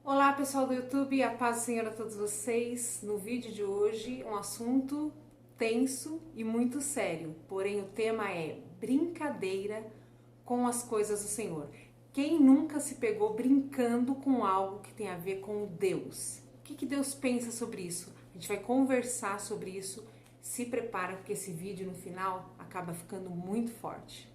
Olá pessoal do YouTube, a paz do Senhor a todos vocês. No vídeo de hoje, um assunto tenso e muito sério, porém o tema é brincadeira com as coisas do Senhor. Quem nunca se pegou brincando com algo que tem a ver com Deus? O que Deus pensa sobre isso? A gente vai conversar sobre isso. Se prepara porque esse vídeo no final acaba ficando muito forte.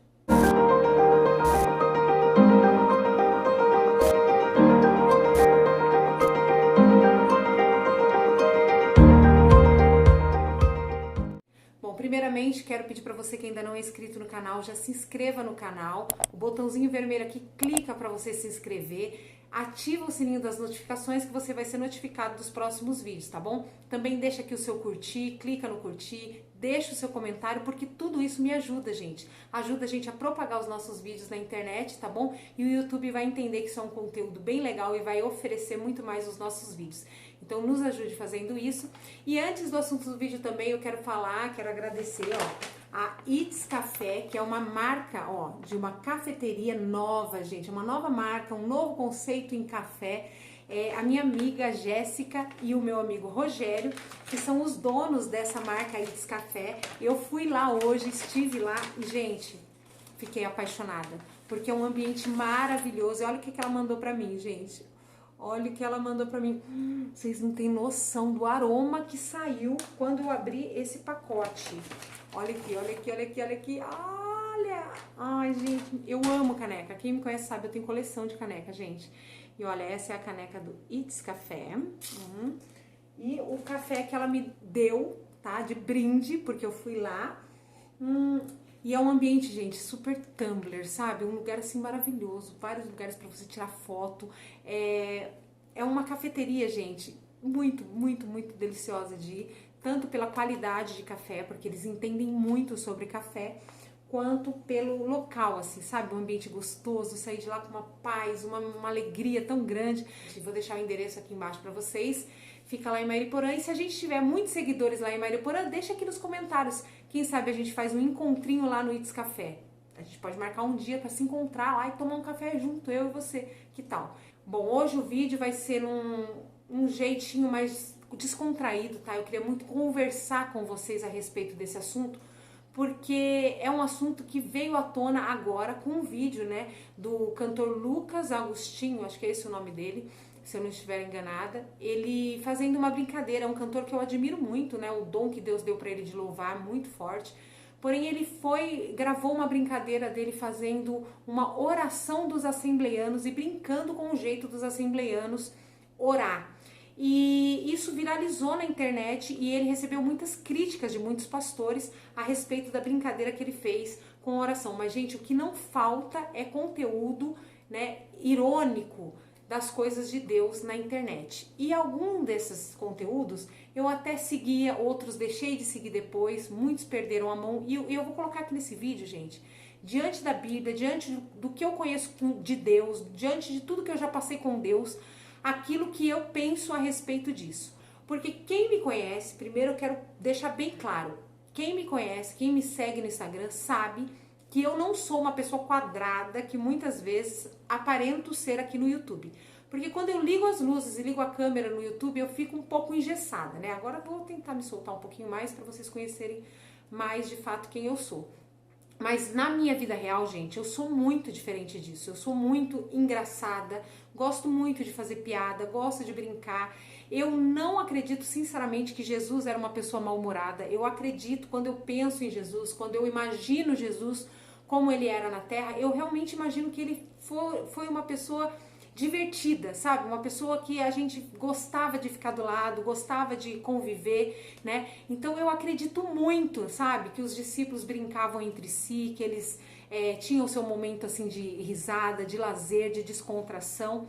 Primeiramente, quero pedir para você que ainda não é inscrito no canal, já se inscreva no canal. O botãozinho vermelho aqui clica para você se inscrever. Ativa o sininho das notificações que você vai ser notificado dos próximos vídeos, tá bom? Também deixa aqui o seu curtir, clica no curtir, deixa o seu comentário, porque tudo isso me ajuda, gente. Ajuda a gente a propagar os nossos vídeos na internet, tá bom? E o YouTube vai entender que isso é um conteúdo bem legal e vai oferecer muito mais os nossos vídeos. Então nos ajude fazendo isso. E antes do assunto do vídeo também eu quero agradecer, a It's Café, que é uma marca, de uma cafeteria nova, gente, uma nova marca, um novo conceito em café. A minha amiga Jéssica e o meu amigo Rogério, que são os donos dessa marca It's Café. Eu fui lá hoje, estive lá e, gente, fiquei apaixonada, porque é um ambiente maravilhoso. E olha o que ela mandou pra mim, gente. Olha o que ela mandou pra mim. Vocês não têm noção do aroma que saiu quando eu abri esse pacote. Olha aqui, olha aqui, olha aqui, olha aqui. Olha! Ai, gente, eu amo caneca. Quem me conhece sabe, eu tenho coleção de caneca, gente. E olha, essa é a caneca do It's Café. E o café que ela me deu, tá? De brinde, porque eu fui lá. E é um ambiente, gente, super Tumblr, sabe? Um lugar assim maravilhoso, vários lugares para você tirar foto. É uma cafeteria, gente, muito, muito, muito deliciosa de ir, tanto pela qualidade de café, porque eles entendem muito sobre café, quanto pelo local, assim, sabe? Um ambiente gostoso, sair de lá com uma paz, uma alegria tão grande. Vou deixar o endereço aqui embaixo para vocês. Fica lá em Mariporã, e se a gente tiver muitos seguidores lá em Mariporã, deixa aqui nos comentários. Quem sabe a gente faz um encontrinho lá no It's Café. A gente pode marcar um dia para se encontrar lá e tomar um café junto, eu e você. Que tal? Bom, hoje o vídeo vai ser um jeitinho mais descontraído, tá? Eu queria muito conversar com vocês a respeito desse assunto, porque é um assunto que veio à tona agora com um vídeo, né, do cantor Lucas Agostinho, acho que é esse o nome dele, se eu não estiver enganada, ele fazendo uma brincadeira, é um cantor que eu admiro muito, né, o dom que Deus deu para ele de louvar, muito forte, porém ele gravou uma brincadeira dele fazendo uma oração dos assembleianos e brincando com o jeito dos assembleianos orar. E isso viralizou na internet e ele recebeu muitas críticas de muitos pastores a respeito da brincadeira que ele fez com a oração. Mas, gente, o que não falta é conteúdo, né, irônico das coisas de Deus na internet. E algum desses conteúdos eu até seguia, outros deixei de seguir depois, muitos perderam a mão. E eu vou colocar aqui nesse vídeo, gente, diante da Bíblia, diante do que eu conheço de Deus, diante de tudo que eu já passei com Deus, aquilo que eu penso a respeito disso. Porque quem me conhece, primeiro eu quero deixar bem claro, quem me conhece, quem me segue no Instagram sabe que eu não sou uma pessoa quadrada que muitas vezes aparento ser aqui no YouTube. Porque quando eu ligo as luzes e ligo a câmera no YouTube, eu fico um pouco engessada, né? Agora eu vou tentar me soltar um pouquinho mais para vocês conhecerem mais de fato quem eu sou. Mas na minha vida real, gente, eu sou muito diferente disso. Eu sou muito engraçada, gosto muito de fazer piada, gosto de brincar. Eu não acredito, sinceramente, que Jesus era uma pessoa mal-humorada. Eu acredito, quando eu penso em Jesus, quando eu imagino Jesus como ele era na Terra, eu realmente imagino que ele foi uma pessoa divertida, sabe? Uma pessoa que a gente gostava de ficar do lado, gostava de conviver, né? Então eu acredito muito, sabe? Que os discípulos brincavam entre si, que eles tinham o seu momento assim de risada, de lazer, de descontração.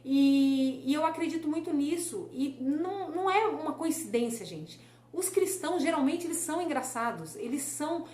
E eu acredito muito nisso. E não é uma coincidência, gente. Os cristãos, geralmente, eles são engraçados, eles são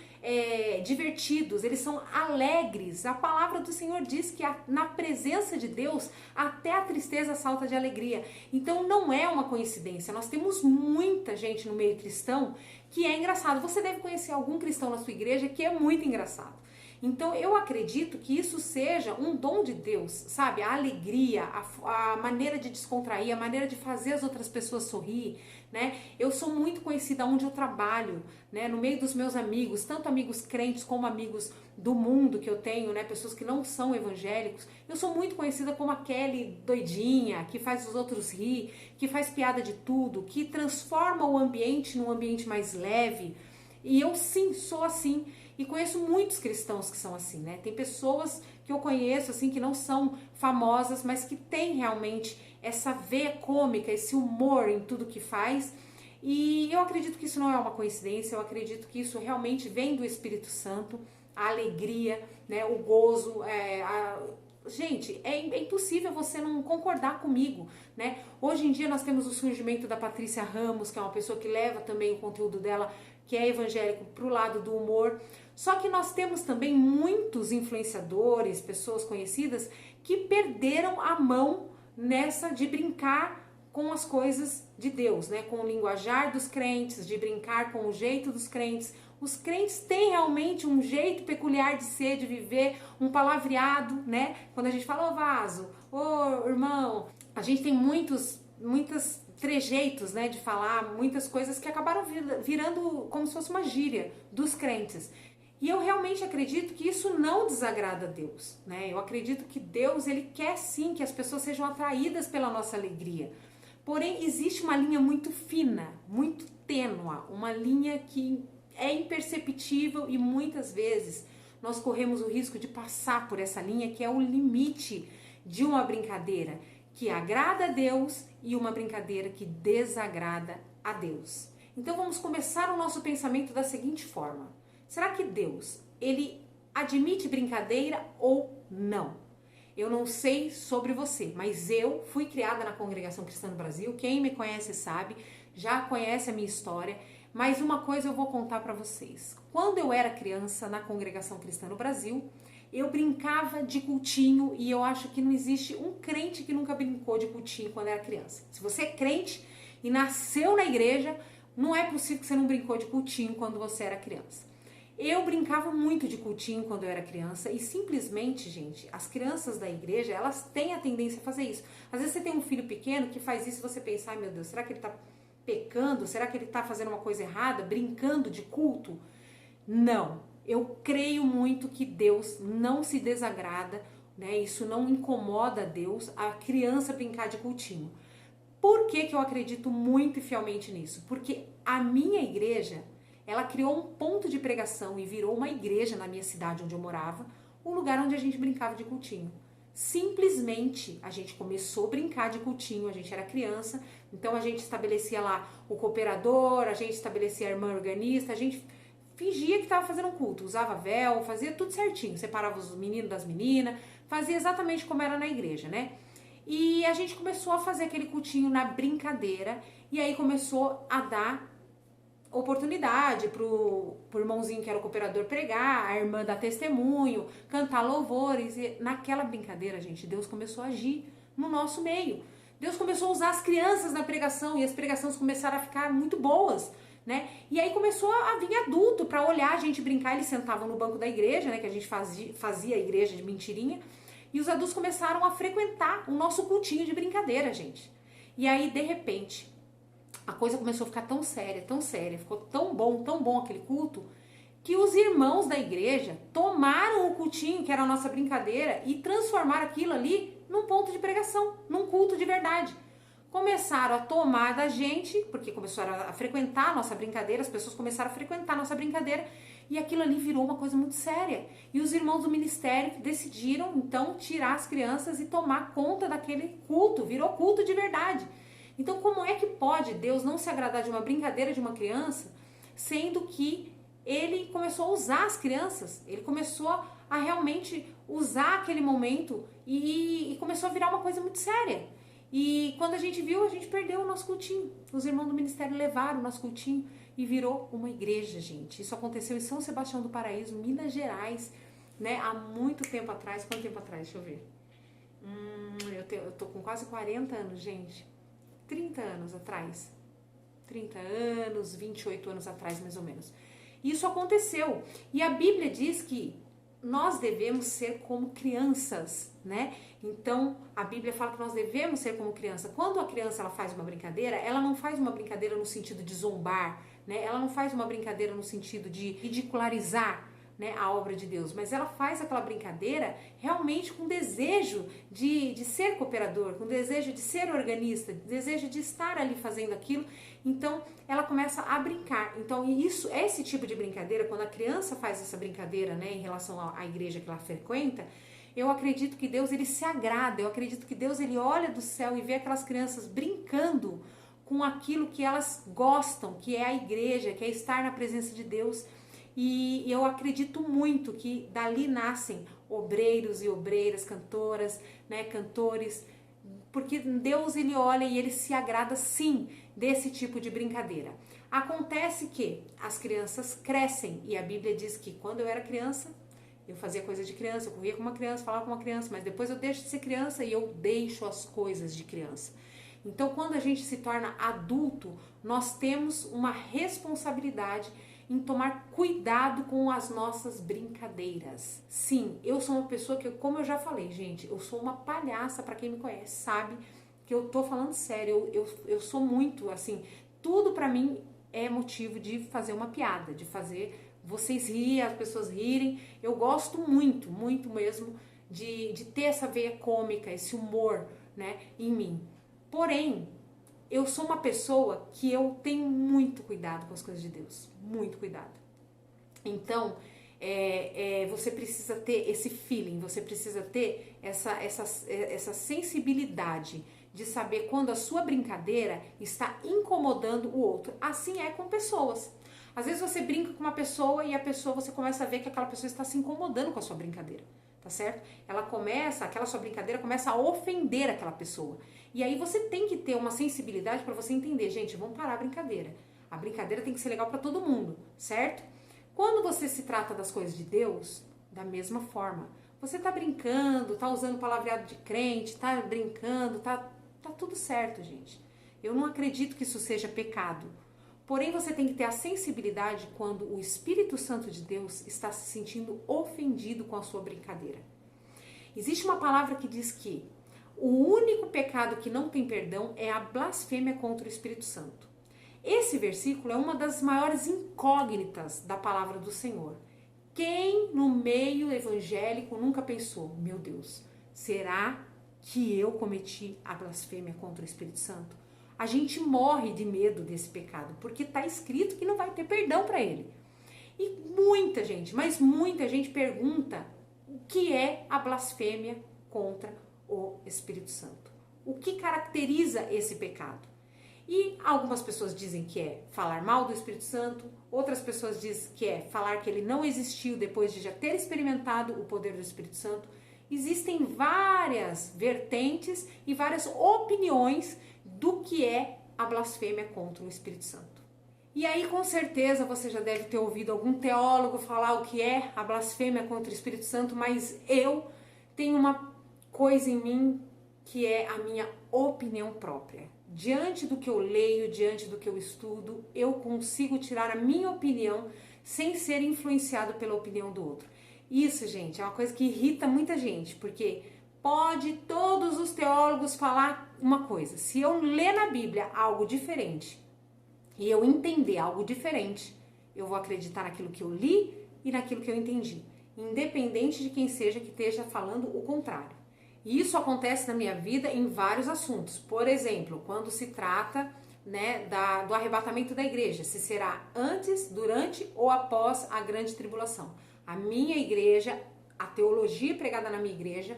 divertidos, eles são alegres. A palavra do Senhor diz que na presença de Deus, até a tristeza salta de alegria. Então, não é uma coincidência. Nós temos muita gente no meio cristão que é engraçado. Você deve conhecer algum cristão na sua igreja que é muito engraçado. Então eu acredito que isso seja um dom de Deus, sabe? A alegria, a maneira de descontrair, a maneira de fazer as outras pessoas sorrir, né? Eu sou muito conhecida onde eu trabalho, né? No meio dos meus amigos, tanto amigos crentes como amigos do mundo que eu tenho, né? Pessoas que não são evangélicos. Eu sou muito conhecida como a Kelly doidinha, que faz os outros rir, que faz piada de tudo, que transforma o ambiente num ambiente mais leve. E eu sim sou assim. E conheço muitos cristãos que são assim, né? Tem pessoas que eu conheço, assim, que não são famosas, mas que têm realmente essa veia cômica, esse humor em tudo que faz. E eu acredito que isso não é uma coincidência, eu acredito que isso realmente vem do Espírito Santo, a alegria, né? O gozo, Gente, é impossível você não concordar comigo, né? Hoje em dia nós temos o surgimento da Patrícia Ramos, que é uma pessoa que leva também o conteúdo dela, que é evangélico, para o lado do humor. Só que nós temos também muitos influenciadores, pessoas conhecidas, que perderam a mão nessa de brincar com as coisas de Deus, né? Com o linguajar dos crentes, de brincar com o jeito dos crentes. Os crentes têm realmente um jeito peculiar de ser, de viver, um palavreado, né? Quando a gente fala, ô vaso, ô irmão, a gente tem muitos trejeitos, né, de falar, muitas coisas que acabaram virando como se fosse uma gíria dos crentes. E eu realmente acredito que isso não desagrada a Deus, né? Eu acredito que Deus, ele quer sim que as pessoas sejam atraídas pela nossa alegria. Porém, existe uma linha muito fina, muito tênua, uma linha que é imperceptível e muitas vezes nós corremos o risco de passar por essa linha, que é o limite de uma brincadeira que agrada a Deus e uma brincadeira que desagrada a Deus. Então vamos começar o nosso pensamento da seguinte forma: será que Deus, ele admite brincadeira ou não? Eu não sei sobre você, mas eu fui criada na Congregação Cristã do Brasil. Quem me conhece sabe, já conhece a minha história. Mas uma coisa eu vou contar para vocês. Quando eu era criança na Congregação Cristã no Brasil, eu brincava de cultinho e eu acho que não existe um crente que nunca brincou de cultinho quando era criança. Se você é crente e nasceu na igreja, não é possível que você não brincou de cultinho quando você era criança. Eu brincava muito de cultinho quando eu era criança e simplesmente, gente, as crianças da igreja, elas têm a tendência a fazer isso. Às vezes você tem um filho pequeno que faz isso e você pensa, ai meu Deus, será que ele tá pecando? Será que ele está fazendo uma coisa errada? Brincando de culto? Não. Eu creio muito que Deus não se desagrada, né? Isso não incomoda Deus, a criança brincar de cultinho. Por que que eu acredito muito e fielmente nisso? Porque a minha igreja, ela criou um ponto de pregação e virou uma igreja na minha cidade onde eu morava, um lugar onde a gente brincava de cultinho. Simplesmente a gente começou a brincar de cultinho, a gente era criança, então a gente estabelecia lá o cooperador, a gente estabelecia a irmã organista, a gente fingia que estava fazendo um culto, usava véu, fazia tudo certinho, separava os meninos das meninas, fazia exatamente como era na igreja, né? E a gente começou a fazer aquele cultinho na brincadeira e aí começou a dar oportunidade pro irmãozinho que era o cooperador pregar, a irmã dar testemunho, cantar louvores. E naquela brincadeira, gente, Deus começou a agir no nosso meio. Deus começou a usar as crianças na pregação e as pregações começaram a ficar muito boas, né? E aí começou a vir adulto para olhar a gente brincar. Eles sentavam no banco da igreja, né? Que a gente fazia a igreja de mentirinha. E os adultos começaram a frequentar o nosso cultinho de brincadeira, gente. E aí, de repente, a coisa começou a ficar tão séria, ficou tão bom aquele culto, que os irmãos da igreja tomaram o cultinho, que era a nossa brincadeira, e transformaram aquilo ali num ponto de pregação, num culto de verdade. Começaram a tomar da gente, porque começaram a frequentar a nossa brincadeira, as pessoas começaram a frequentar a nossa brincadeira, e aquilo ali virou uma coisa muito séria. E os irmãos do ministério decidiram, então, tirar as crianças e tomar conta daquele culto, virou culto de verdade. Então, como é que pode Deus não se agradar de uma brincadeira de uma criança, sendo que ele começou a usar as crianças, ele começou a realmente usar aquele momento e começou a virar uma coisa muito séria. E quando a gente viu, a gente perdeu o nosso cultinho. Os irmãos do ministério levaram o nosso cultinho e virou uma igreja, gente. Isso aconteceu em São Sebastião do Paraíso, Minas Gerais, né? Há muito tempo atrás. Quanto tempo atrás? Deixa eu ver. Eu tô com quase 40 anos, gente. 30 anos atrás. 30 anos, 28 anos atrás, mais ou menos. Isso aconteceu. E a Bíblia diz que nós devemos ser como crianças, né? Então, a Bíblia fala que nós devemos ser como criança. Quando a criança ela faz uma brincadeira, ela não faz uma brincadeira no sentido de zombar, né? Ela não faz uma brincadeira no sentido de ridicularizar, né, a obra de Deus, mas ela faz aquela brincadeira realmente com desejo de ser cooperador, com desejo de ser organista, desejo de estar ali fazendo aquilo. Então ela começa a brincar. Então esse tipo de brincadeira, quando a criança faz essa brincadeira, né, em relação à igreja que ela frequenta, eu acredito que Deus ele se agrada, eu acredito que Deus ele olha do céu e vê aquelas crianças brincando com aquilo que elas gostam, que é a igreja, que é estar na presença de Deus. E eu acredito muito que dali nascem obreiros e obreiras, cantoras, né, cantores, porque Deus ele olha e ele se agrada sim desse tipo de brincadeira. Acontece que as crianças crescem e a Bíblia diz que quando eu era criança, eu fazia coisa de criança, eu corria com uma criança, falava com uma criança, mas depois eu deixo de ser criança e eu deixo as coisas de criança. Então, quando a gente se torna adulto, nós temos uma responsabilidade em tomar cuidado com as nossas brincadeiras. Sim, eu sou uma pessoa que, como eu já falei, gente, eu sou uma palhaça, para quem me conhece sabe que eu tô falando sério, eu sou muito, assim, tudo pra mim é motivo de fazer uma piada, de fazer vocês rirem, as pessoas rirem. Eu gosto muito, muito mesmo de ter essa veia cômica, esse humor, né, em mim. Porém, eu sou uma pessoa que eu tenho muito cuidado com as coisas de Deus, muito cuidado. Então, você precisa ter esse feeling, você precisa ter essa sensibilidade de saber quando a sua brincadeira está incomodando o outro. Assim é com pessoas. Às vezes você brinca com uma pessoa e a pessoa, você começa a ver que aquela pessoa está se incomodando com a sua brincadeira, tá certo? Aquela sua brincadeira começa a ofender aquela pessoa. E aí você tem que ter uma sensibilidade para você entender, gente, vamos parar a brincadeira. A brincadeira tem que ser legal para todo mundo, certo? Quando você se trata das coisas de Deus, da mesma forma. Você tá brincando, tá usando palavreado de crente, tá brincando, tá tudo certo, gente. Eu não acredito que isso seja pecado. Porém, você tem que ter a sensibilidade quando o Espírito Santo de Deus está se sentindo ofendido com a sua brincadeira. Existe uma palavra que diz que o único pecado que não tem perdão é a blasfêmia contra o Espírito Santo. Esse versículo é uma das maiores incógnitas da palavra do Senhor. Quem no meio evangélico nunca pensou, meu Deus, será que eu cometi a blasfêmia contra o Espírito Santo? A gente morre de medo desse pecado, porque está escrito que não vai ter perdão para ele. E muita gente, mas muita gente pergunta o que é a blasfêmia contra o Espírito Santo. O que caracteriza esse pecado? E algumas pessoas dizem que é falar mal do Espírito Santo, outras pessoas dizem que é falar que ele não existiu depois de já ter experimentado o poder do Espírito Santo. Existem várias vertentes e várias opiniões do que é a blasfêmia contra o Espírito Santo. E aí, com certeza, você já deve ter ouvido algum teólogo falar o que é a blasfêmia contra o Espírito Santo, mas eu tenho uma coisa em mim que é a minha opinião própria. Diante do que eu leio, diante do que eu estudo, eu consigo tirar a minha opinião sem ser influenciado pela opinião do outro. Isso, gente, é uma coisa que irrita muita gente, porque pode todos os teólogos falar uma coisa. Se eu ler na Bíblia algo diferente e eu entender algo diferente, eu vou acreditar naquilo que eu li e naquilo que eu entendi, independente de quem seja que esteja falando o contrário. E isso acontece na minha vida em vários assuntos. Por exemplo, quando se trata, né, do arrebatamento da igreja, se será antes, durante ou após a grande tribulação. A minha igreja, a teologia pregada na minha igreja,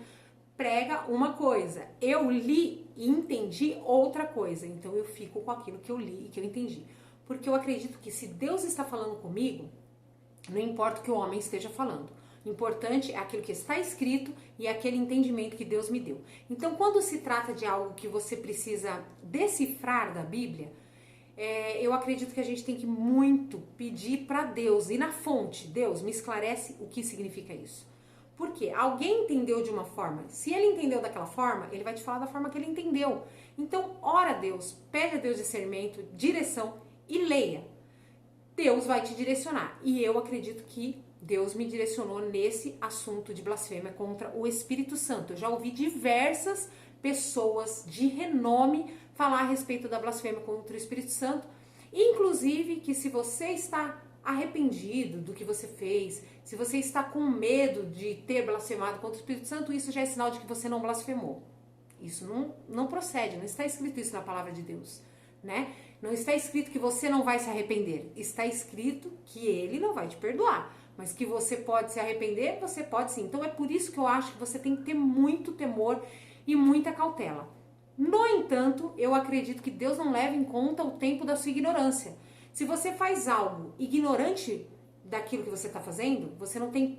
prega uma coisa. Eu li e entendi outra coisa. Então eu fico com aquilo que eu li e que eu entendi. Porque eu acredito que se Deus está falando comigo, não importa o que o homem esteja falando. O importante é aquilo que está escrito e aquele entendimento que Deus me deu. Então, quando se trata de algo que você precisa decifrar da Bíblia, eu acredito que a gente tem que muito pedir para Deus, ir na fonte. Deus, me esclarece o que significa isso. Por quê? Alguém entendeu de uma forma. Se ele entendeu daquela forma, ele vai te falar da forma que ele entendeu. Então, ora a Deus, pede a Deus discernimento, direção e leia. Deus vai te direcionar. E eu acredito que Deus me direcionou nesse assunto de blasfêmia contra o Espírito Santo. Eu já ouvi diversas pessoas de renome falar a respeito da blasfêmia contra o Espírito Santo, inclusive que se você está arrependido do que você fez, se você está com medo de ter blasfemado contra o Espírito Santo, isso já é sinal de que você não blasfemou. Isso não procede, não está escrito isso na palavra de Deus, né? Não está escrito que você não vai se arrepender, está escrito que ele não vai te perdoar, mas que você pode se arrepender, você pode sim. Então é por isso que eu acho que você tem que ter muito temor e muita cautela. No entanto, eu acredito que Deus não leva em conta o tempo da sua ignorância. Se você faz algo ignorante daquilo que você está fazendo, você não tem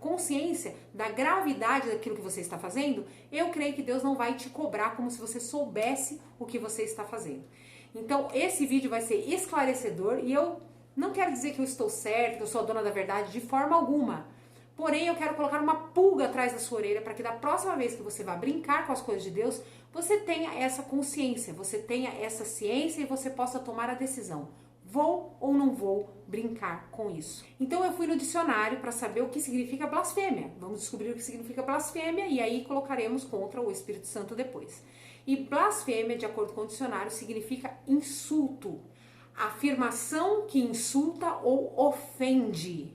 consciência da gravidade daquilo que você está fazendo, eu creio que Deus não vai te cobrar como se você soubesse o que você está fazendo. Então, esse vídeo vai ser esclarecedor e eu não quero dizer que eu estou certa, que eu sou a dona da verdade, de forma alguma. Porém, eu quero colocar uma pulga atrás da sua orelha para que da próxima vez que você vá brincar com as coisas de Deus, você tenha essa consciência, você tenha essa ciência e você possa tomar a decisão. Vou ou não vou brincar com isso? Então eu fui no dicionário para saber o que significa blasfêmia. Vamos descobrir o que significa blasfêmia e aí colocaremos contra o Espírito Santo depois. E blasfêmia, de acordo com o dicionário, significa insulto. Afirmação que insulta ou ofende.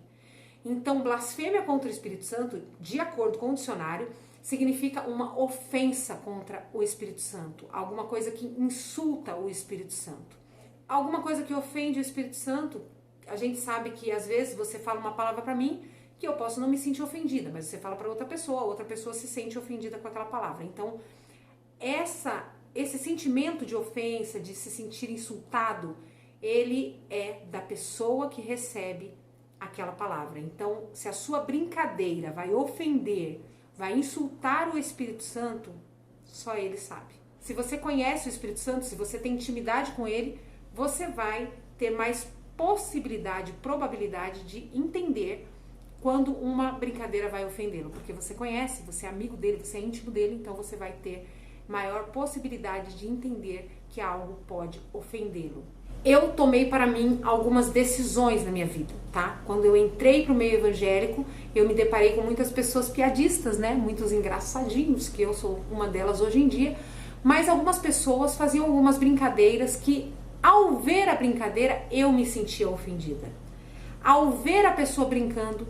Então, blasfêmia contra o Espírito Santo, de acordo com o dicionário, significa uma ofensa contra o Espírito Santo. Alguma coisa que insulta o Espírito Santo. Alguma coisa que ofende o Espírito Santo. A gente sabe que às vezes você fala uma palavra para mim que eu posso não me sentir ofendida, mas você fala para outra pessoa, a outra pessoa se sente ofendida com aquela palavra. Então, esse sentimento de ofensa, de se sentir insultado, ele é da pessoa que recebe aquela palavra. Então, se a sua brincadeira vai ofender, vai insultar o Espírito Santo, só ele sabe. Se você conhece o Espírito Santo, se você tem intimidade com ele, você vai ter mais possibilidade, probabilidade de entender quando uma brincadeira vai ofendê-lo, porque você conhece, você é amigo dele, você é íntimo dele, então você vai ter maior possibilidade de entender que algo pode ofendê-lo. Eu tomei para mim algumas decisões na minha vida, tá? Quando eu entrei pro meio evangélico, eu me deparei com muitas pessoas piadistas, né? Muitos engraçadinhos, que eu sou uma delas hoje em dia, mas algumas pessoas faziam algumas brincadeiras que, ao ver a brincadeira, eu me sentia ofendida. Ao ver a pessoa brincando,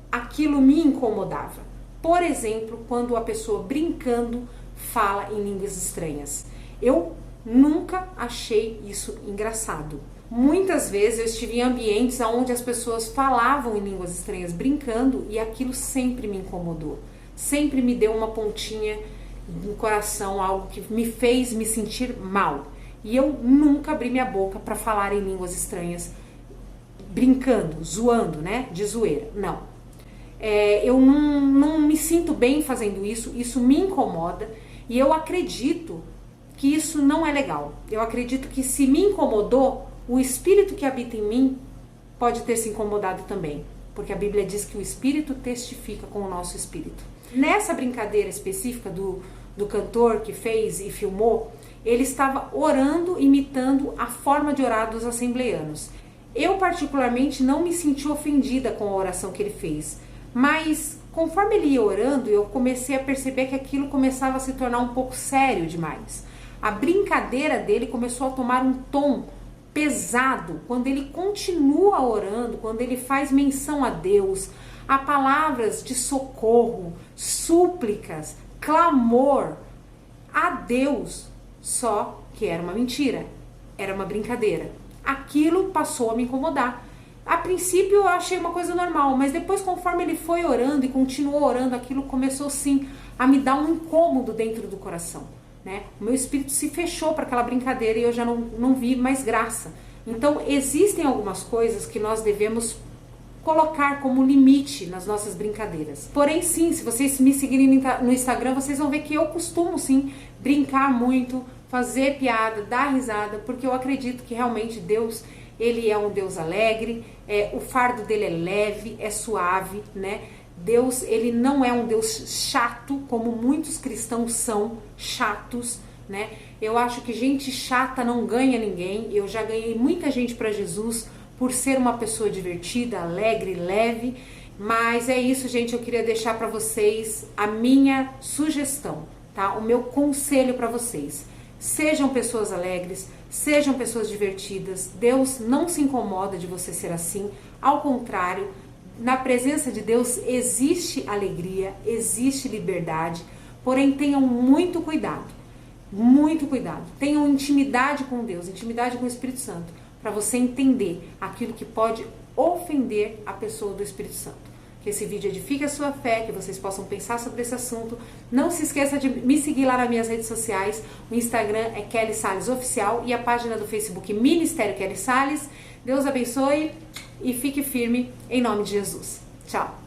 aquilo me incomodava. Por exemplo, quando a pessoa brincando fala em línguas estranhas. Eu nunca achei isso engraçado. Muitas vezes eu estive em ambientes onde as pessoas falavam em línguas estranhas brincando e aquilo sempre me incomodou. Sempre me deu uma pontinha no coração, algo que me fez me sentir mal. E eu nunca abri minha boca para falar em línguas estranhas brincando, zoando, né? De zoeira. Não. Eu não me sinto bem fazendo isso, isso me incomoda e eu acredito que isso não é legal. Eu acredito que se me incomodou, o espírito que habita em mim pode ter se incomodado também, porque a Bíblia diz que o espírito testifica com o nosso espírito. Nessa brincadeira específica do cantor que fez e filmou, ele estava orando, imitando a forma de orar dos assembleanos. Eu particularmente não me senti ofendida com a oração que ele fez, mas conforme ele ia orando, eu comecei a perceber que aquilo começava a se tornar um pouco sério demais. A brincadeira dele começou a tomar um tom pesado quando ele continua orando, quando ele faz menção a Deus, a palavras de socorro, súplicas, clamor a Deus, só que era uma mentira, era uma brincadeira. Aquilo passou a me incomodar. A princípio eu achei uma coisa normal, mas depois, conforme ele foi orando e continuou orando, aquilo começou sim a me dar um incômodo dentro do coração, né? O meu espírito se fechou para aquela brincadeira e eu já não vi mais graça. Então existem algumas coisas que nós devemos colocar como limite nas nossas brincadeiras. Porém sim, se vocês me seguirem no Instagram, vocês vão ver que eu costumo sim brincar muito, fazer piada, dar risada, porque eu acredito que realmente Deus, ele é um Deus alegre, o fardo dele é leve, é suave, né? Deus, ele não é um Deus chato, como muitos cristãos são chatos, né? Eu acho que gente chata não ganha ninguém. Eu já ganhei muita gente para Jesus por ser uma pessoa divertida, alegre, leve. Mas é isso, gente, eu queria deixar para vocês a minha sugestão, tá? O meu conselho para vocês. Sejam pessoas alegres, sejam pessoas divertidas. Deus não se incomoda de você ser assim. Ao contrário, na presença de Deus existe alegria, existe liberdade. Porém, tenham muito cuidado. Muito cuidado. Tenham intimidade com Deus, intimidade com o Espírito Santo, para você entender aquilo que pode ofender a pessoa do Espírito Santo. Que esse vídeo edifique a sua fé, que vocês possam pensar sobre esse assunto. Não se esqueça de me seguir lá nas minhas redes sociais. O Instagram é Kelly Salles Oficial e a página do Facebook Ministério Kelly Salles. Deus abençoe e fique firme em nome de Jesus. Tchau!